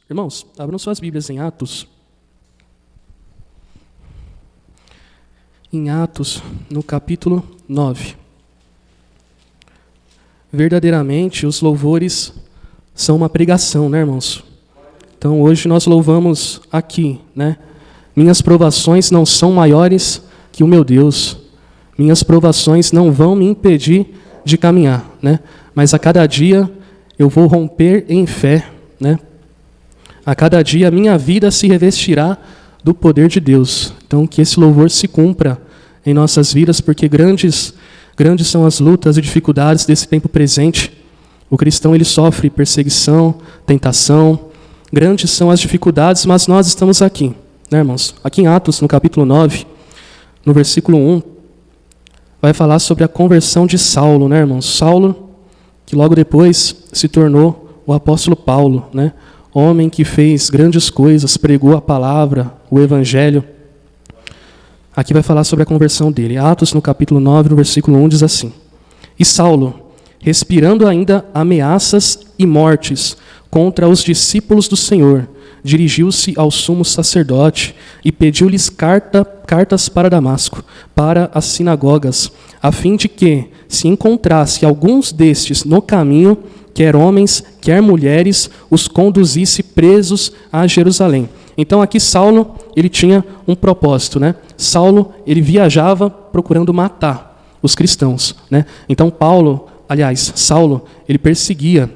Irmãos, abram suas Bíblias em Atos. Em Atos, no capítulo 9. Verdadeiramente, os louvores são uma pregação, né, irmãos? Então, hoje nós louvamos aqui, né? Minhas provações não são maiores que o meu Deus. Minhas provações não vão me impedir de caminhar, né? Mas a cada dia eu vou romper em fé, né? A cada dia a minha vida se revestirá do poder de Deus. Então, que esse louvor se cumpra em nossas vidas, porque grandes são as lutas e dificuldades desse tempo presente. O cristão, ele sofre perseguição, tentação. Grandes são as dificuldades, mas nós estamos aqui, né, irmãos? Aqui em Atos, no capítulo 9, no versículo 1, vai falar sobre a conversão de Saulo, né, irmãos? Saulo, que logo depois se tornou o apóstolo Paulo, né? Homem que fez grandes coisas, pregou a palavra, o evangelho. Aqui vai falar sobre a conversão dele. Atos, no capítulo 9, no versículo 1, diz assim: E Saulo, respirando ainda ameaças e mortes contra os discípulos do Senhor, dirigiu-se ao sumo sacerdote e pediu-lhes cartas para Damasco, para as sinagogas, a fim de que, se encontrasse alguns destes no caminho, quer homens, quer mulheres, os conduzisse presos a Jerusalém. Então aqui Saulo, ele tinha um propósito, né? Saulo, ele viajava procurando matar os cristãos, né? Então Saulo, ele perseguia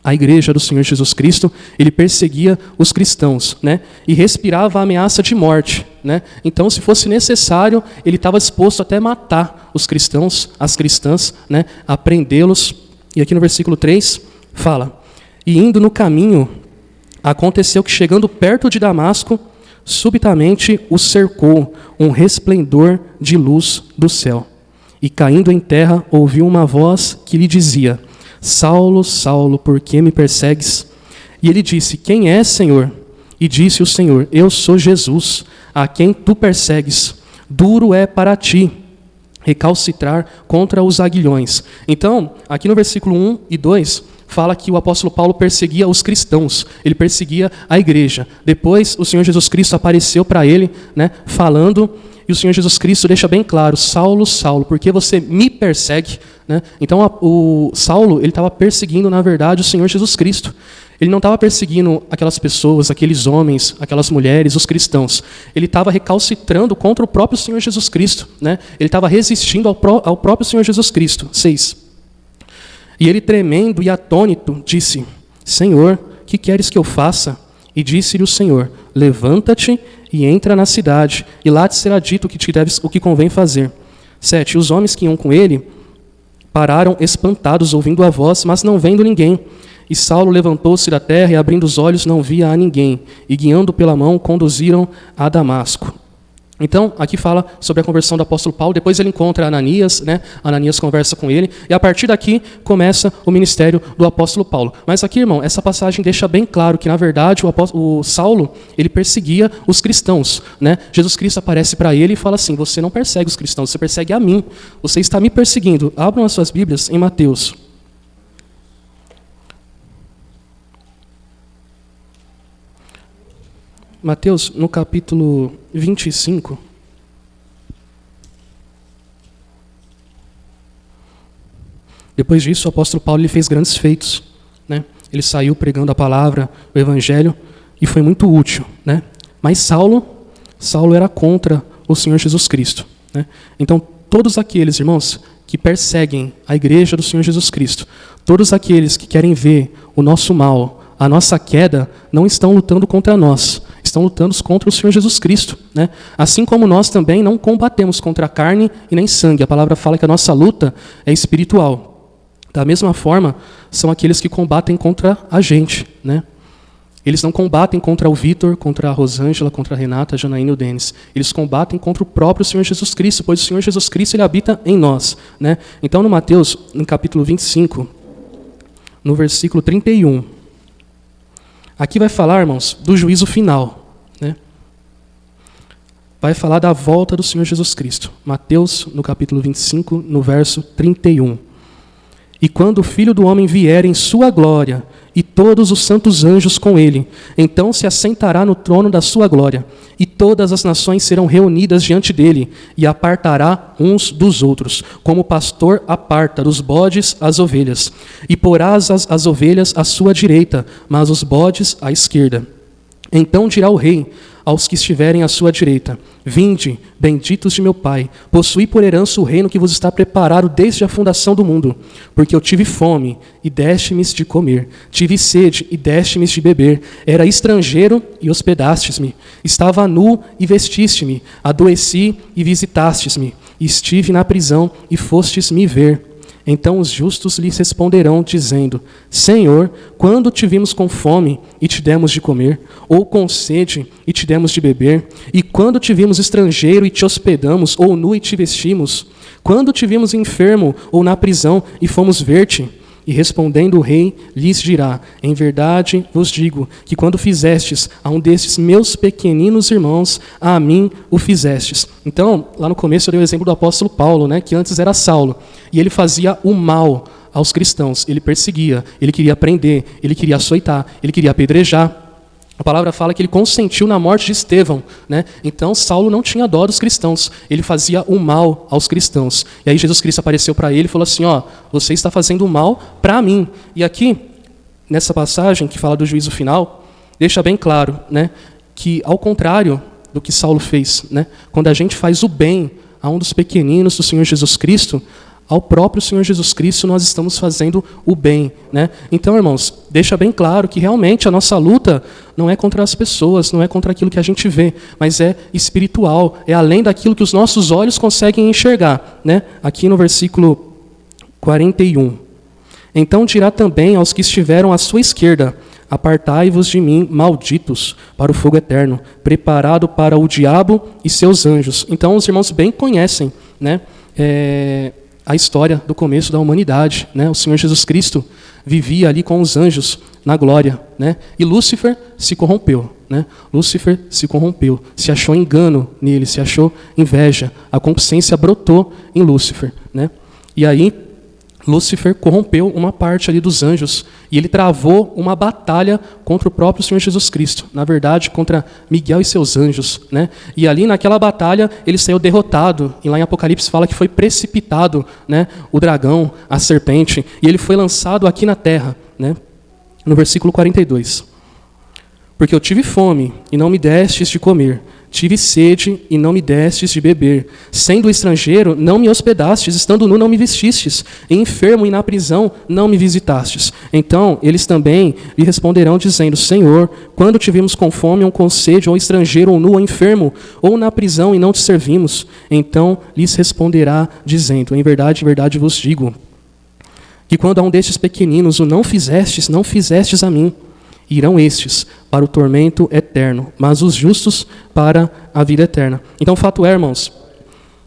a igreja do Senhor Jesus Cristo, ele perseguia os cristãos, né? E respirava a ameaça de morte, né? Então, se fosse necessário, ele estava disposto até matar os cristãos, as cristãs, né? A prendê-los. E aqui no versículo 3 fala: E indo no caminho, aconteceu que, chegando perto de Damasco, subitamente o cercou um resplendor de luz do céu. E caindo em terra, ouviu uma voz que lhe dizia: Saulo, Saulo, por que me persegues? E ele disse: Quem é, Senhor? E disse o Senhor: Eu sou Jesus, a quem tu persegues. Duro é para ti recalcitrar contra os aguilhões. Então, aqui no versículo 1 e 2, fala que o apóstolo Paulo perseguia os cristãos, ele perseguia a igreja. Depois, o Senhor Jesus Cristo apareceu para ele, né, falando, e o Senhor Jesus Cristo deixa bem claro: Saulo, Saulo, por que você me persegue? Né? Então, o Saulo, ele estava perseguindo, na verdade, o Senhor Jesus Cristo. Ele não estava perseguindo aquelas pessoas, aqueles homens, aquelas mulheres, os cristãos. Ele estava recalcitrando contra o próprio Senhor Jesus Cristo, né? Ele estava resistindo ao próprio Senhor Jesus Cristo. 6. E ele, tremendo e atônito, disse: Senhor, que queres que eu faça? E disse-lhe o Senhor: Levanta-te e entra na cidade, e lá te será dito o que convém fazer. 7. Os homens que iam com ele pararam espantados, ouvindo a voz, mas não vendo ninguém. E Saulo levantou-se da terra e, abrindo os olhos, não via a ninguém. E, guiando pela mão, conduziram a Damasco. Então, aqui fala sobre a conversão do apóstolo Paulo. Depois ele encontra Ananias, né? Ananias conversa com ele. E a partir daqui começa o ministério do apóstolo Paulo. Mas aqui, irmão, essa passagem deixa bem claro que, na verdade, o Saulo, ele perseguia os cristãos, né? Jesus Cristo aparece para ele e fala assim: você não persegue os cristãos, você persegue a mim. Você está me perseguindo. Abram as suas Bíblias em Mateus. Mateus, no capítulo 25, depois disso, o apóstolo Paulo ele fez grandes feitos, né? Ele saiu pregando a palavra, o evangelho, e foi muito útil, né? Mas Saulo era contra o Senhor Jesus Cristo, né? Então, todos aqueles, irmãos, que perseguem a igreja do Senhor Jesus Cristo, todos aqueles que querem ver o nosso mal, a nossa queda, não estão lutando contra nós, estão lutando contra o Senhor Jesus Cristo, né? Assim como nós também não combatemos contra a carne e nem sangue. A palavra fala que a nossa luta é espiritual. Da mesma forma, são aqueles que combatem contra a gente, né? Eles não combatem contra o Vitor, contra a Rosângela, contra a Renata, a Janaína e o Denis. Eles combatem contra o próprio Senhor Jesus Cristo, pois o Senhor Jesus Cristo ele habita em nós, né? Então, no Mateus, no capítulo 25, no versículo 31, aqui vai falar, irmãos, do juízo final, né? Vai falar da volta do Senhor Jesus Cristo. Mateus, no capítulo 25, no verso 31. E quando o Filho do Homem vier em sua glória, e todos os santos anjos com ele. Então se assentará no trono da sua glória, e todas as nações serão reunidas diante dele, e apartará uns dos outros, como o pastor aparta dos bodes as ovelhas. E porá as ovelhas à sua direita, mas os bodes à esquerda. Então dirá o rei aos que estiverem à sua direita: vinde, benditos de meu Pai, possuí por herança o reino que vos está preparado desde a fundação do mundo. Porque eu tive fome, e deste-me de comer, tive sede, e deste-me de beber, era estrangeiro, e hospedastes-me, estava nu, e vestiste-me, adoeci, e visitastes-me, estive na prisão, e fostes me ver. Então os justos lhes responderão, dizendo: Senhor, quando te vimos com fome e te demos de comer, ou com sede e te demos de beber? E quando te vimos estrangeiro e te hospedamos, ou nu e te vestimos? Quando te vimos enfermo ou na prisão e fomos ver-te? E respondendo o rei, lhes dirá: em verdade vos digo que quando fizestes a um destes meus pequeninos irmãos, a mim o fizestes. Então, lá no começo eu dei o exemplo do apóstolo Paulo, né, que antes era Saulo, e ele fazia o mal aos cristãos, ele perseguia, ele queria prender, ele queria açoitar, ele queria apedrejar. A palavra fala que ele consentiu na morte de Estevão, né? Então Saulo não tinha dó dos cristãos, ele fazia o mal aos cristãos. E aí Jesus Cristo apareceu para ele e falou assim: ó, você está fazendo o mal para mim. E aqui, nessa passagem que fala do juízo final, deixa bem claro, né, que ao contrário do que Saulo fez, né, quando a gente faz o bem a um dos pequeninos do Senhor Jesus Cristo, ao próprio Senhor Jesus Cristo nós estamos fazendo o bem, né? Então, irmãos, deixa bem claro que realmente a nossa luta não é contra as pessoas, não é contra aquilo que a gente vê, mas é espiritual, é além daquilo que os nossos olhos conseguem enxergar, né? Aqui no versículo 41. Então dirá também aos que estiveram à sua esquerda: apartai-vos de mim, malditos, para o fogo eterno, preparado para o diabo e seus anjos. Então os irmãos bem conhecem, né, a história do começo da humanidade, né? O Senhor Jesus Cristo vivia ali com os anjos na glória, né? E Lúcifer se corrompeu, né? Lúcifer se corrompeu, se achou engano nele, se achou inveja, a concupiscência brotou em Lúcifer, né? E aí Lúcifer corrompeu uma parte ali dos anjos e ele travou uma batalha contra o próprio Senhor Jesus Cristo. Na verdade, contra Miguel e seus anjos, né? E ali naquela batalha ele saiu derrotado. E lá em Apocalipse fala que foi precipitado, né, o dragão, a serpente, e ele foi lançado aqui na terra, né? No versículo 42. Porque eu tive fome e não me destes de comer. Tive sede e não me destes de beber. Sendo estrangeiro, não me hospedastes. Estando nu, não me vestistes. E enfermo e na prisão, não me visitastes. Então, eles também lhe responderão, dizendo: Senhor, quando te vimos com fome, ou com sede, ou estrangeiro, ou nu, ou enfermo, ou na prisão, e não te servimos? Então, lhes responderá, dizendo: em verdade vos digo, que quando a um destes pequeninos o não fizestes a mim. Irão estes para o tormento eterno, mas os justos para a vida eterna. Então, o fato é, irmãos,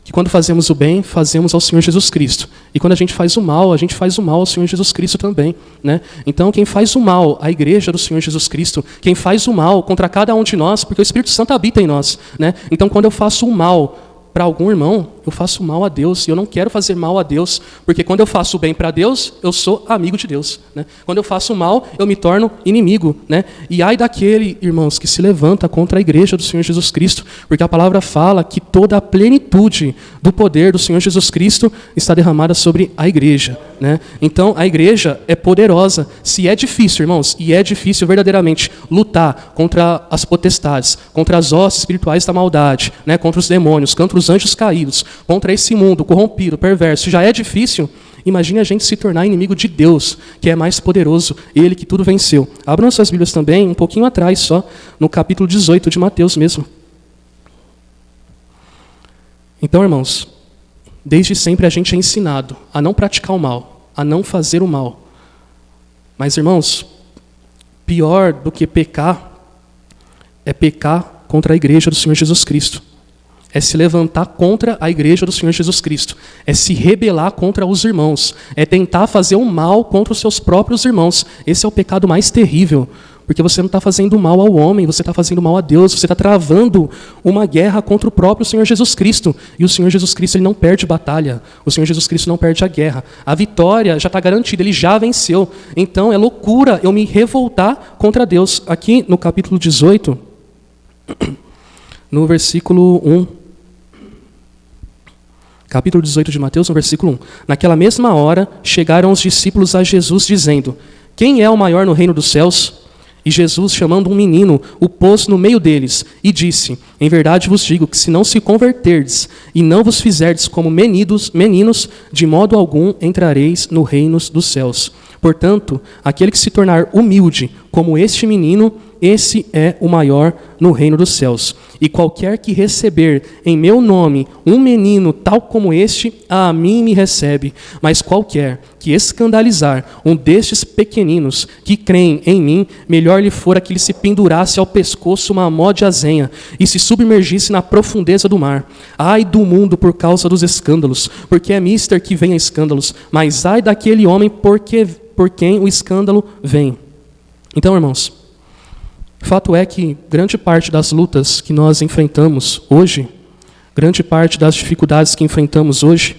que quando fazemos o bem, fazemos ao Senhor Jesus Cristo. E quando a gente faz o mal ao Senhor Jesus Cristo também, né? Então, quem faz o mal à igreja do Senhor Jesus Cristo, quem faz o mal contra cada um de nós, porque o Espírito Santo habita em nós, né? Então, quando eu faço o mal para algum irmão, eu faço mal a Deus, e eu não quero fazer mal a Deus, porque quando eu faço o bem para Deus, eu sou amigo de Deus, né? Quando eu faço o mal, eu me torno inimigo, né? E ai daquele, irmãos, que se levanta contra a igreja do Senhor Jesus Cristo, porque a palavra fala que toda a plenitude do poder do Senhor Jesus Cristo está derramada sobre a igreja, né? Então, a igreja é poderosa. Se é difícil, irmãos, e é difícil verdadeiramente lutar contra as potestades, contra as hostes espirituais da maldade, né? Contra os demônios, contra os anjos caídos, contra esse mundo corrompido, perverso, já é difícil. Imagine a gente se tornar inimigo de Deus, que é mais poderoso, Ele que tudo venceu. Abram suas Bíblias também, um pouquinho atrás só, no capítulo 18 de Mateus mesmo. Então, irmãos, desde sempre a gente é ensinado a não praticar o mal, a não fazer o mal. Mas, irmãos, pior do que pecar é pecar contra a igreja do Senhor Jesus Cristo. É se levantar contra a igreja do Senhor Jesus Cristo. É se rebelar contra os irmãos. É tentar fazer o mal contra os seus próprios irmãos. Esse é o pecado mais terrível. Porque você não está fazendo mal ao homem, você está fazendo mal a Deus, você está travando uma guerra contra o próprio Senhor Jesus Cristo. E o Senhor Jesus Cristo ele não perde batalha, o Senhor Jesus Cristo não perde a guerra. A vitória já está garantida, ele já venceu. Então é loucura eu me revoltar contra Deus. Aqui no capítulo 18, no versículo 1. Capítulo 18 de Mateus, no versículo 1. Naquela mesma hora, chegaram os discípulos a Jesus, dizendo: quem é o maior no reino dos céus? E Jesus, chamando um menino, o pôs no meio deles, e disse: em verdade vos digo que se não se converterdes, e não vos fizerdes como meninos, de modo algum entrareis no reino dos céus. Portanto, aquele que se tornar humilde, como este menino, esse é o maior no reino dos céus. E qualquer que receber em meu nome um menino tal como este, a mim me recebe. Mas qualquer que escandalizar um destes pequeninos que creem em mim, melhor lhe fora que lhe se pendurasse ao pescoço uma mó de azenha e se submergisse na profundeza do mar. Ai do mundo por causa dos escândalos, porque é mister que vem a escândalos, mas ai daquele homem por quem o escândalo vem. Então, irmãos, fato é que grande parte das lutas que nós enfrentamos hoje, grande parte das dificuldades que enfrentamos hoje,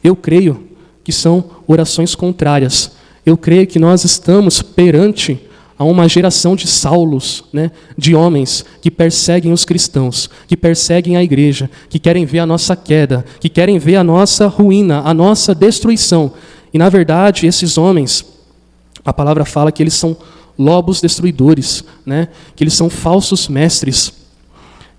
eu creio que são orações contrárias. Eu creio que nós estamos perante a uma geração de Saulos, né, de homens que perseguem os cristãos, que perseguem a igreja, que querem ver a nossa queda, que querem ver a nossa ruína, a nossa destruição. E, na verdade, esses homens, a palavra fala que eles são lobos destruidores, né? Que eles são falsos mestres,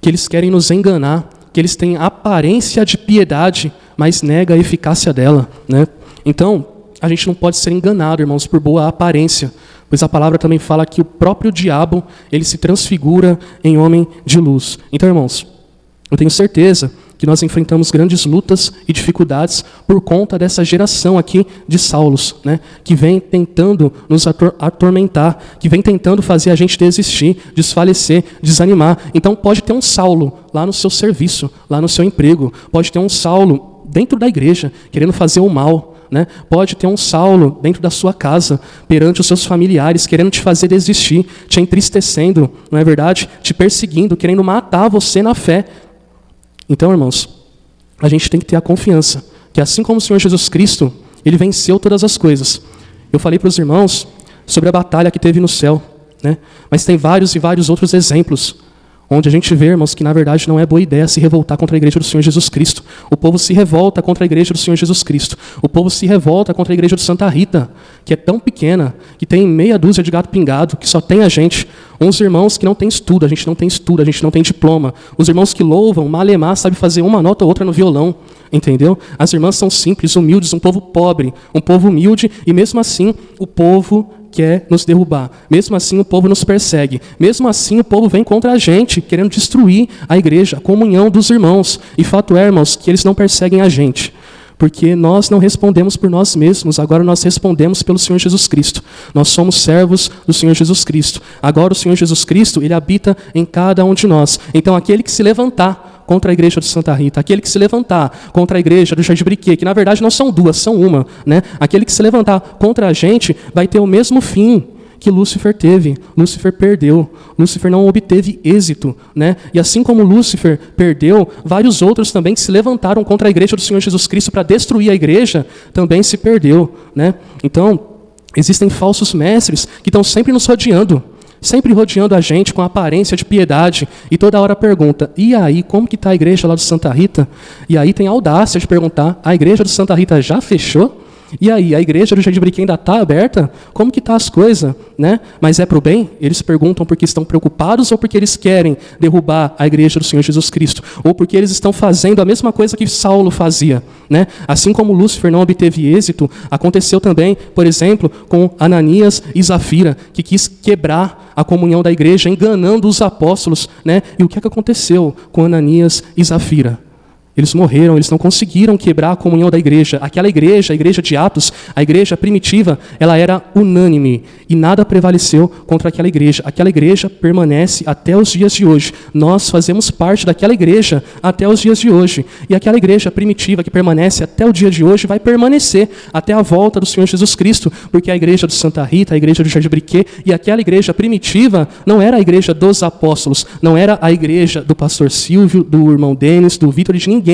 que eles querem nos enganar, que eles têm aparência de piedade, mas nega a eficácia dela, né? Então, a gente não pode ser enganado, irmãos, por boa aparência, pois a palavra também fala que o próprio diabo, ele se transfigura em homem de luz. Então, irmãos, eu tenho certeza que nós enfrentamos grandes lutas e dificuldades por conta dessa geração aqui de Saulos, né, que vem tentando nos atormentar, que vem tentando fazer a gente desistir, desfalecer, desanimar. Então pode ter um Saulo lá no seu serviço, lá no seu emprego, pode ter um Saulo dentro da igreja, querendo fazer o mal, né? Pode ter um Saulo dentro da sua casa, perante os seus familiares, querendo te fazer desistir, te entristecendo, não é verdade? Te perseguindo, querendo matar você na fé. Então, irmãos, a gente tem que ter a confiança que assim como o Senhor Jesus Cristo, ele venceu todas as coisas. Eu falei para os irmãos sobre a batalha que teve no céu, né? Mas tem vários e vários outros exemplos, onde a gente vê, irmãos, que na verdade não é boa ideia se revoltar contra a igreja do Senhor Jesus Cristo. O povo se revolta contra a igreja do Senhor Jesus Cristo. O povo se revolta contra a igreja de Santa Rita, que é tão pequena, que tem meia dúzia de gato pingado, que só tem a gente. Uns irmãos que não tem estudo, a gente não tem estudo, a gente não tem diploma. Os irmãos que louvam, malemar, sabe fazer uma nota ou outra no violão, entendeu? As irmãs são simples, humildes, um povo pobre, um povo humilde, e mesmo assim o povo quer nos derrubar. Mesmo assim o povo nos persegue. Mesmo assim o povo vem contra a gente, querendo destruir a igreja, a comunhão dos irmãos. E fato é, irmãos, que eles não perseguem a gente, porque nós não respondemos por nós mesmos, agora nós respondemos pelo Senhor Jesus Cristo. Nós somos servos do Senhor Jesus Cristo. Agora o Senhor Jesus Cristo, ele habita em cada um de nós. Então aquele que se levantar contra a igreja de Santa Rita, aquele que se levantar contra a igreja do Jardim Briquet, que na verdade não são duas, são uma, né? Aquele que se levantar contra a gente vai ter o mesmo fim que Lúcifer teve. Lúcifer perdeu. Lúcifer não obteve êxito, né? E assim como Lúcifer perdeu, vários outros também que se levantaram contra a igreja do Senhor Jesus Cristo para destruir a igreja, também se perdeu, né? Então, existem falsos mestres que estão sempre nos rodeando a gente com aparência de piedade, e toda hora pergunta: e aí, como que está a igreja lá de Santa Rita? E aí tem a audácia de perguntar: a igreja de Santa Rita já fechou? E aí, a igreja do Jardim Briquet ainda está aberta? Como que está as coisas? Né? Mas é para o bem? Eles perguntam porque estão preocupados ou porque eles querem derrubar a igreja do Senhor Jesus Cristo? Ou porque eles estão fazendo a mesma coisa que Saulo fazia? Né? Assim como Lúcifer não obteve êxito, aconteceu também, por exemplo, com Ananias e Zafira, que quis quebrar a comunhão da igreja, enganando os apóstolos. Né? E o que é que aconteceu com Ananias e Zafira? Eles morreram, eles não conseguiram quebrar a comunhão da igreja. Aquela igreja, a igreja de Atos, a igreja primitiva, ela era unânime e nada prevaleceu contra aquela igreja. Aquela igreja permanece até os dias de hoje. Nós fazemos parte daquela igreja até os dias de hoje. E aquela igreja primitiva que permanece até o dia de hoje vai permanecer até a volta do Senhor Jesus Cristo, porque a igreja do Santa Rita, a igreja do Jardim Briquet e aquela igreja primitiva não era a igreja dos apóstolos, não era a igreja do pastor Silvio, do irmão Denis, do Vitor e de ninguém.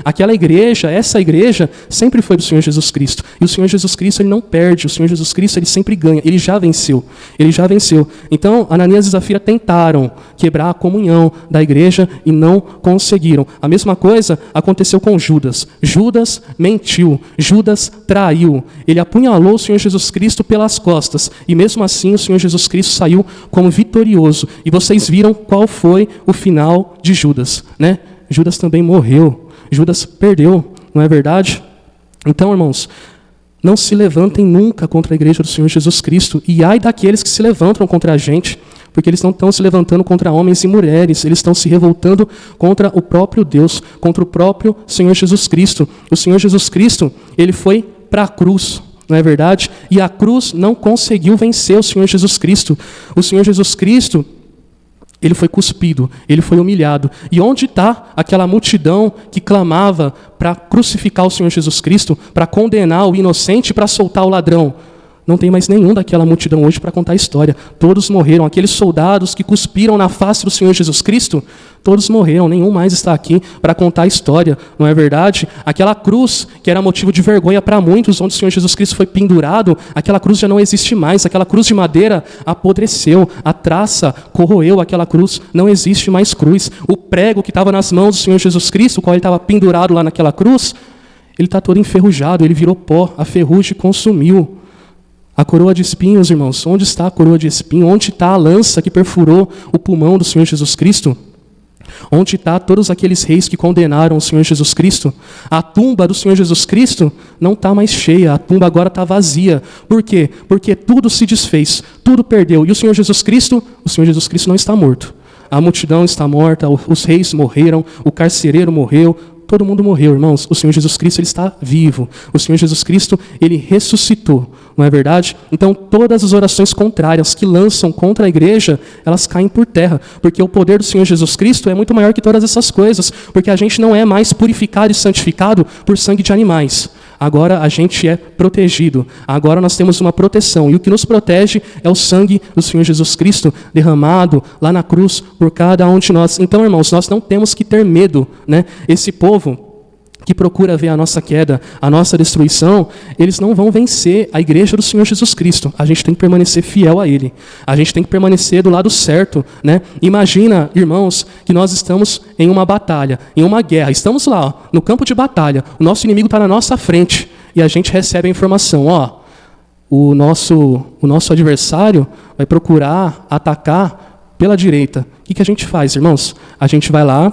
Aquela igreja, essa igreja, sempre foi do Senhor Jesus Cristo. E o Senhor Jesus Cristo, ele não perde. O Senhor Jesus Cristo, ele sempre ganha. Ele já venceu. Ele já venceu. Então, Ananias e Zafira tentaram quebrar a comunhão da igreja e não conseguiram. A mesma coisa aconteceu com Judas. Judas mentiu. Judas traiu. Ele apunhalou o Senhor Jesus Cristo pelas costas. E mesmo assim, o Senhor Jesus Cristo saiu como vitorioso. E vocês viram qual foi o final de Judas, né? Judas também morreu. Judas perdeu, não é verdade? Então, irmãos, não se levantem nunca contra a igreja do Senhor Jesus Cristo. E ai daqueles que se levantam contra a gente, porque eles não estão se levantando contra homens e mulheres, eles estão se revoltando contra o próprio Deus, contra o próprio Senhor Jesus Cristo. O Senhor Jesus Cristo, ele foi para a cruz, não é verdade? E a cruz não conseguiu vencer o Senhor Jesus Cristo. O Senhor Jesus Cristo, ele foi cuspido, ele foi humilhado. E onde está aquela multidão que clamava para crucificar o Senhor Jesus Cristo, para condenar o inocente, para soltar o ladrão? Não tem mais nenhum daquela multidão hoje para contar a história. Todos morreram. Aqueles soldados que cuspiram na face do Senhor Jesus Cristo, todos morreram. Nenhum mais está aqui para contar a história, não é verdade? Aquela cruz que era motivo de vergonha para muitos, onde o Senhor Jesus Cristo foi pendurado, aquela cruz já não existe mais. Aquela cruz de madeira apodreceu, a traça corroeu aquela cruz, não existe mais cruz. O prego que estava nas mãos do Senhor Jesus Cristo, o qual ele estava pendurado lá naquela cruz, ele está todo enferrujado, ele virou pó, a ferrugem consumiu. A coroa de espinhos, irmãos, onde está a coroa de espinho? Onde está a lança que perfurou o pulmão do Senhor Jesus Cristo? Onde está todos aqueles reis que condenaram o Senhor Jesus Cristo? A tumba do Senhor Jesus Cristo não está mais cheia, a tumba agora está vazia. Por quê? Porque tudo se desfez, tudo perdeu. E o Senhor Jesus Cristo não está morto. A multidão está morta, os reis morreram, o carcereiro morreu, todo mundo morreu, irmãos. O Senhor Jesus Cristo, ele está vivo. O Senhor Jesus Cristo, ele ressuscitou, não é verdade? Então, todas as orações contrárias que lançam contra a igreja, elas caem por terra, porque o poder do Senhor Jesus Cristo é muito maior que todas essas coisas, porque a gente não é mais purificado e santificado por sangue de animais. Agora a gente é protegido. Agora nós temos uma proteção. E o que nos protege é o sangue do Senhor Jesus Cristo derramado lá na cruz por cada um de nós. Então, irmãos, nós não temos que ter medo, né? Esse povo que procura ver a nossa queda, a nossa destruição, eles não vão vencer a igreja do Senhor Jesus Cristo. A gente tem que permanecer fiel a Ele. A gente tem que permanecer do lado certo, né? Imagina, irmãos, que nós estamos em uma batalha, em uma guerra. Estamos lá, ó, no campo de batalha. O nosso inimigo está na nossa frente. E a gente recebe a informação, ó, o nosso adversário vai procurar atacar pela direita. O que a gente faz, irmãos? A gente vai lá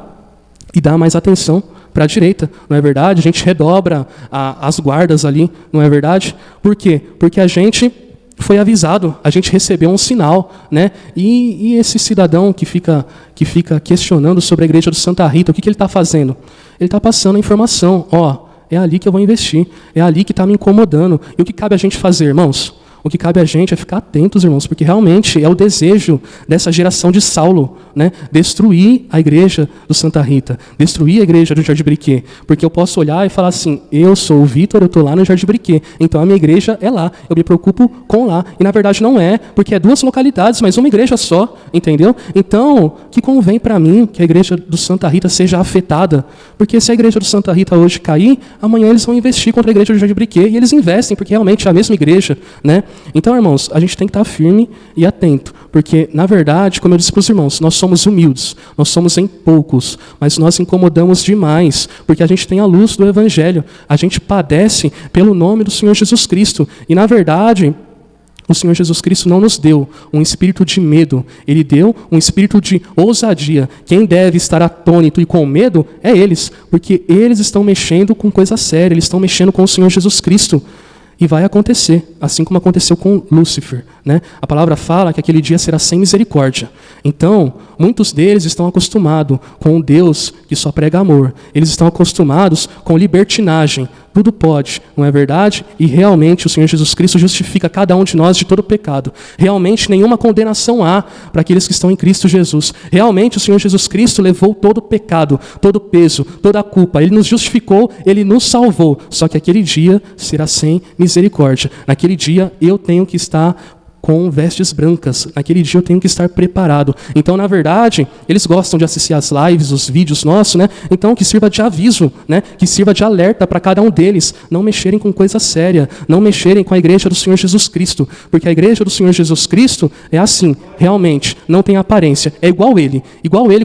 e dá mais atenção para a direita, não é verdade? A gente redobra as guardas ali, não é verdade? Por quê? Porque a gente foi avisado, a gente recebeu um sinal, né? E esse cidadão que fica questionando sobre a igreja do Santa Rita, o que ele está fazendo? Ele está passando a informação, ó, é ali que eu vou investir, é ali que está me incomodando. E o que cabe a gente fazer, irmãos? O que cabe a gente é ficar atentos, irmãos, porque realmente é o desejo dessa geração de Saulo, né? Destruir a igreja do Santa Rita, destruir a igreja do Jardim Briquet, porque eu posso olhar e falar assim, eu sou o Vitor, eu estou lá no Jardim Briquet, então a minha igreja é lá, eu me preocupo com lá, e na verdade não é, porque é 2 localidades, mas uma igreja só, entendeu? Então, que convém para mim que a igreja do Santa Rita seja afetada, porque se a igreja do Santa Rita hoje cair, amanhã eles vão investir contra a igreja do Jardim Briquet, e eles investem, porque realmente é a mesma igreja, né? Então, irmãos, a gente tem que estar firme e atento, porque, na verdade, como eu disse para os irmãos, nós somos humildes, nós somos em poucos, mas nós incomodamos demais, porque a gente tem a luz do Evangelho, a gente padece pelo nome do Senhor Jesus Cristo, e, na verdade, o Senhor Jesus Cristo não nos deu um espírito de medo, Ele deu um espírito de ousadia. Quem deve estar atônito e com medo é eles, porque eles estão mexendo com coisa séria, eles estão mexendo com o Senhor Jesus Cristo. E vai acontecer, assim como aconteceu com Lúcifer, né? A palavra fala que aquele dia será sem misericórdia. Então, muitos deles estão acostumados com um Deus que só prega amor. Eles estão acostumados com libertinagem. Tudo pode, não é verdade? E realmente o Senhor Jesus Cristo justifica cada um de nós de todo pecado. Realmente nenhuma condenação há para aqueles que estão em Cristo Jesus. Realmente o Senhor Jesus Cristo levou todo o pecado, todo o peso, toda a culpa. Ele nos justificou, Ele nos salvou. Só que aquele dia será sem misericórdia. Naquele dia eu tenho que estar com vestes brancas. Naquele dia eu tenho que estar preparado. Então, na verdade, eles gostam de assistir as lives, os vídeos nossos, né? Então, que sirva de aviso, né? Que sirva de alerta para cada um deles. Não mexerem com coisa séria. Não mexerem com a igreja do Senhor Jesus Cristo. Porque a igreja do Senhor Jesus Cristo é assim, realmente, não tem aparência. É igual ele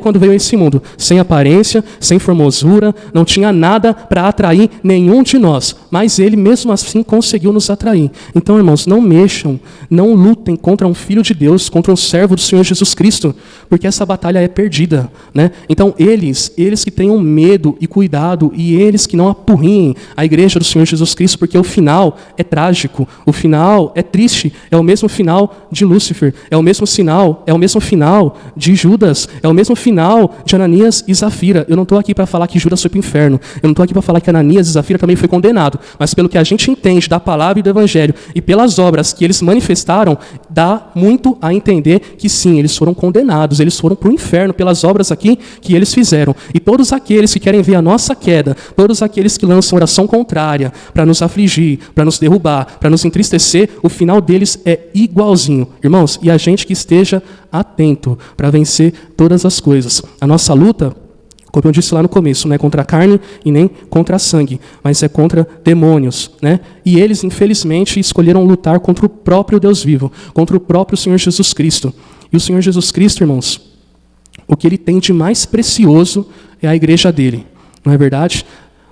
quando veio a esse mundo. Sem aparência, sem formosura, não tinha nada para atrair nenhum de nós. Mas ele, mesmo assim, conseguiu nos atrair. Então, irmãos, não mexam, não lutem contra um filho de Deus, contra um servo do Senhor Jesus Cristo, porque essa batalha é perdida, né? Então eles que tenham medo e cuidado, e eles que não apurriem a igreja do Senhor Jesus Cristo, porque o final é trágico, o final é triste, é o mesmo final de Lúcifer, é o mesmo final de Judas, é o mesmo final de Ananias e Zafira. Eu não estou aqui para falar que Judas foi para o inferno, eu não estou aqui para falar que Ananias e Zafira também foi condenado, mas pelo que a gente entende da palavra e do evangelho, e pelas obras que eles manifestaram, dá muito a entender que sim, eles foram condenados, eles foram para o inferno pelas obras aqui que eles fizeram. E todos aqueles que querem ver a nossa queda, todos aqueles que lançam oração contrária para nos afligir, para nos derrubar, para nos entristecer, o final deles é igualzinho. Irmãos, e a gente que esteja atento para vencer todas as coisas. A nossa luta, como eu disse lá no começo, não é contra a carne e nem contra a sangue, mas é contra demônios, né? E eles, infelizmente, escolheram lutar contra o próprio Deus vivo, contra o próprio Senhor Jesus Cristo. E o Senhor Jesus Cristo, irmãos, o que Ele tem de mais precioso é a igreja dele, não é verdade?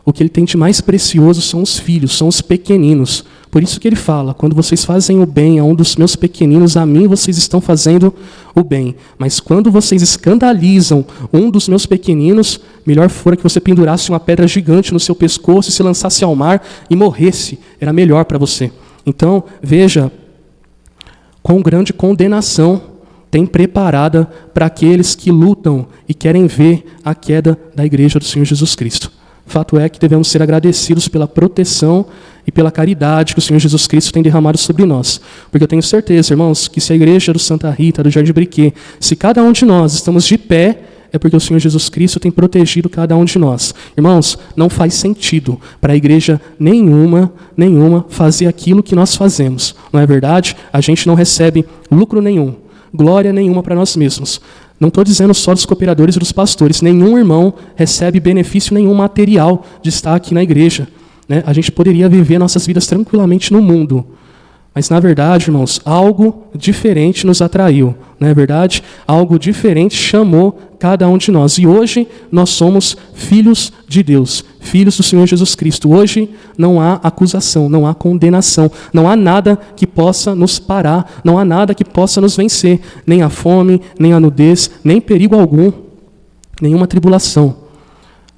O que Ele tem de mais precioso são os filhos, são os pequeninos. Por isso que Ele fala, quando vocês fazem o bem a um dos meus pequeninos, a mim vocês estão fazendo o bem. Mas quando vocês escandalizam um dos meus pequeninos, melhor fora que você pendurasse uma pedra gigante no seu pescoço e se lançasse ao mar e morresse. Era melhor para você. Então, veja, quão grande condenação tem preparada para aqueles que lutam e querem ver a queda da igreja do Senhor Jesus Cristo. Fato é que devemos ser agradecidos pela proteção e pela caridade que o Senhor Jesus Cristo tem derramado sobre nós. Porque eu tenho certeza, irmãos, que se a igreja do Santa Rita, do Jardim Briquet, se cada um de nós estamos de pé, é porque o Senhor Jesus Cristo tem protegido cada um de nós. Irmãos, não faz sentido para a igreja nenhuma fazer aquilo que nós fazemos. Não é verdade? A gente não recebe lucro nenhum, glória nenhuma para nós mesmos. Não estou dizendo só dos cooperadores e dos pastores. Nenhum irmão recebe benefício nenhum material de estar aqui na igreja, né? A gente poderia viver nossas vidas tranquilamente no mundo. Mas, na verdade, irmãos, algo diferente nos atraiu, não é verdade? Algo diferente chamou cada um de nós. E hoje nós somos filhos de Deus, filhos do Senhor Jesus Cristo. Hoje não há acusação, não há condenação, não há nada que possa nos parar, não há nada que possa nos vencer, nem a fome, nem a nudez, nem perigo algum, nenhuma tribulação.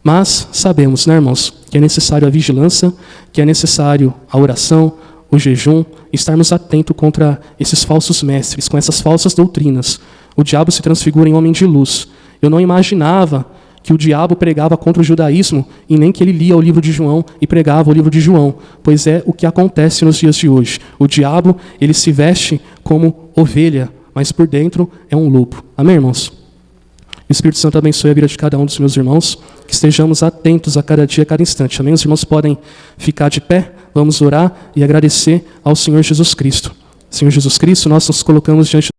Mas sabemos, né, irmãos, que é necessário a vigilância, que é necessário a oração, o jejum, estarmos atentos contra esses falsos mestres, com essas falsas doutrinas. O diabo se transfigura em homem de luz. Eu não imaginava que o diabo pregava contra o judaísmo e nem que ele lia o livro de João e pregava o livro de João, pois é o que acontece nos dias de hoje. O diabo, ele se veste como ovelha, mas por dentro é um lobo. Amém, irmãos? O Espírito Santo abençoe a vida de cada um dos meus irmãos, que estejamos atentos a cada dia, a cada instante. Amém? Os irmãos podem ficar de pé, vamos orar e agradecer ao Senhor Jesus Cristo. Senhor Jesus Cristo, nós nos colocamos diante